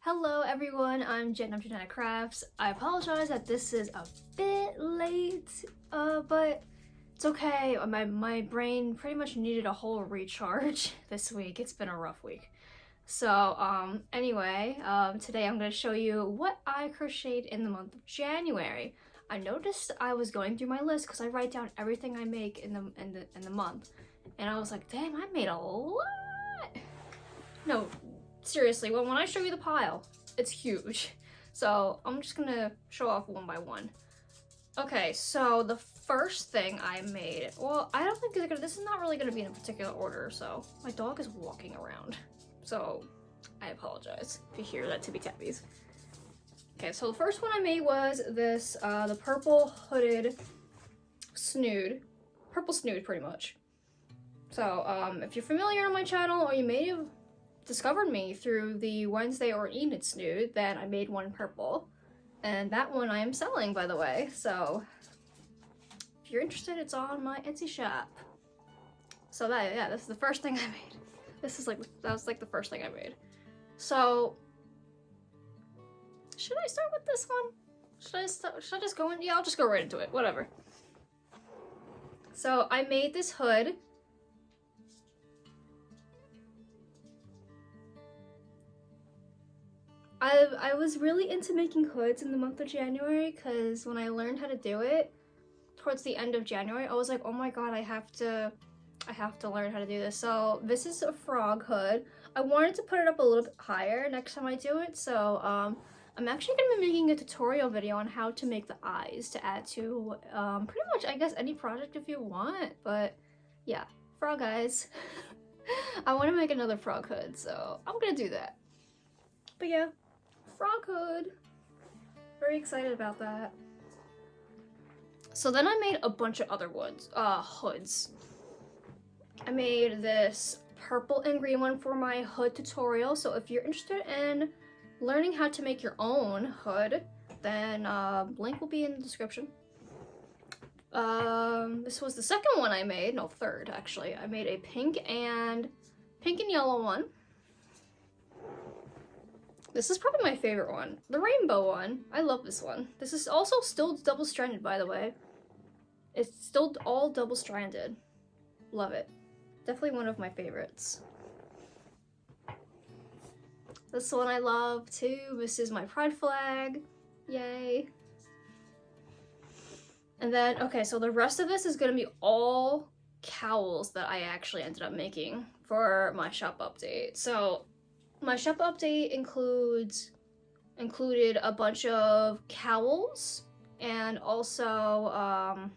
Hello everyone, I'm Jen of Genetic Crafts. I apologize that this is a bit late, but it's okay. My brain pretty much needed a whole recharge this week. It's been a rough week. So, anyway, today I'm going to show you what I crocheted in the month of January. I noticed I was going through my list because I write down everything I make in the month, and I was like, damn, I made a lot. No. Seriously, when I show you the pile, it's huge. So I'm just gonna show off one by one. Okay, so the first thing I made, well, I don't think this is not really gonna be in a particular order, so my dog is walking around. So I apologize if you hear that tippy tappies. Okay, so the first one I made was this, the purple hooded snood. Purple snood, pretty much. So, if you're familiar on my channel, or you may have discovered me through the Wednesday or Enid snood, then I made one purple, and that one I am selling, by the way. So if you're interested, it's on my Etsy shop. So yeah, this is the first thing I made. That was like the first thing I made. So should I start with this one? Should I just go in? Yeah, I'll just go right into it, whatever. So I made this hood. I was really into making hoods in the month of January because when I learned how to do it towards the end of January, I was like, oh my god, I have to learn how to do this. So this is a frog hood. I wanted to put it up a little bit higher next time I do it, so I'm actually going to be making a tutorial video on how to make the eyes to add to pretty much, I guess, any project if you want. But yeah, frog eyes. I want to make another frog hood, so I'm going to do that. But yeah, frog hood. Very excited about that. So then I made a bunch of other hoods. I made this purple and green one for my hood tutorial. So if you're interested in learning how to make your own hood, then link will be in the description. This was the second one I made. No, third actually. I made a pink and yellow one. This is probably my favorite one. The rainbow one. I love this one. This is also still double-stranded, by the way. It's still all double-stranded. Love it. Definitely one of my favorites. This one I love, too. This is my pride flag. Yay. And then, okay, so the rest of this is going to be all cowls that I actually ended up making for my shop update. So my shop update included a bunch of cowls and also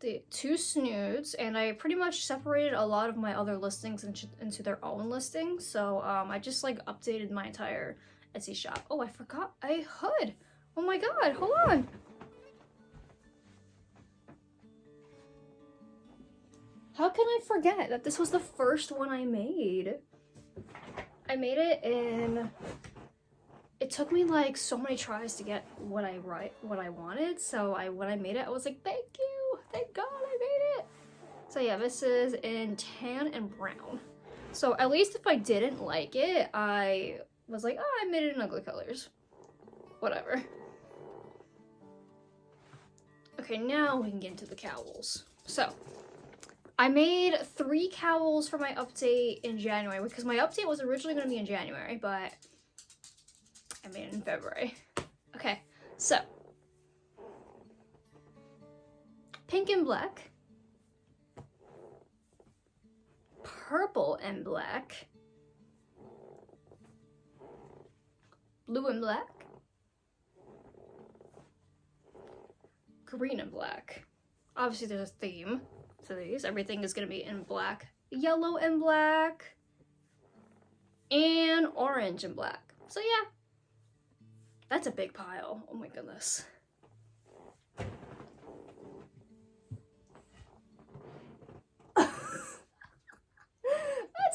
the 2 snoods, and I pretty much separated a lot of my other listings into their own listings. So I just like updated my entire Etsy shop. Oh, I forgot a hood. Oh my god, hold on. How can I forget that this was the first one I made? I made it in, it took me like so many tries to get what I wanted. So when I made it, I was like, thank you, thank God I made it. So yeah, this is in tan and brown. So at least if I didn't like it, I was like, oh, I made it in ugly colors. Whatever. Okay, now we can get into the cowls. So I made 3 cowls for my update in January because my update was originally going to be in January, but I made it in February. Okay, so pink and black, purple and black, blue and black, green and black. Obviously there's a theme to these. Everything is going to be in black, yellow and black, and orange and black. So yeah, that's a big pile. Oh my goodness. That's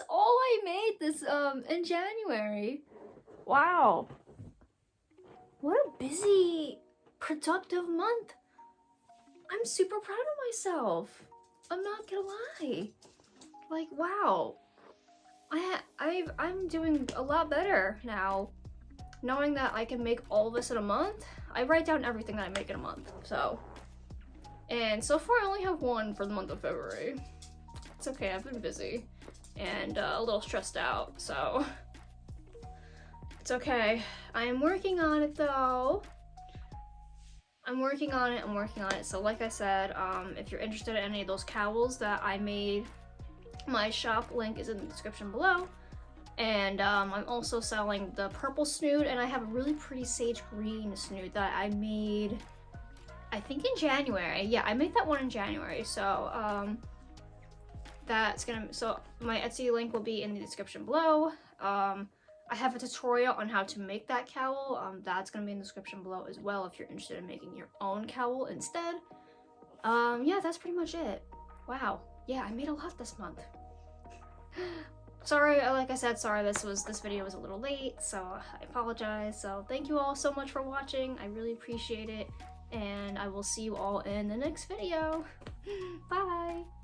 all I made this in January. Wow. What a busy, productive month. I'm super proud of myself. I'm not gonna lie. Like, wow. I'm doing a lot better now knowing that I can make all this in a month, I write down everything that I make in a month, so. And so far I only have one for the month of February. It's okay, I've been busy and a little stressed out, so it's okay. I am working on it though. I'm working on it. So like I said, if you're interested in any of those cowls that I made, my shop link is in the description below. And I'm also selling the purple snood, and I have a really pretty sage green snood that I made, I think in January. Yeah, I made that one in January. So so my Etsy link will be in the description below. I have a tutorial on how to make that cowl. That's gonna be in the description below as well if you're interested in making your own cowl instead. Yeah, that's pretty much it. Wow. Yeah, I made a lot this month. Sorry, like I said, sorry this video was a little late, so I apologize. So thank you all so much for watching. I really appreciate it, and I will see you all in the next video. Bye!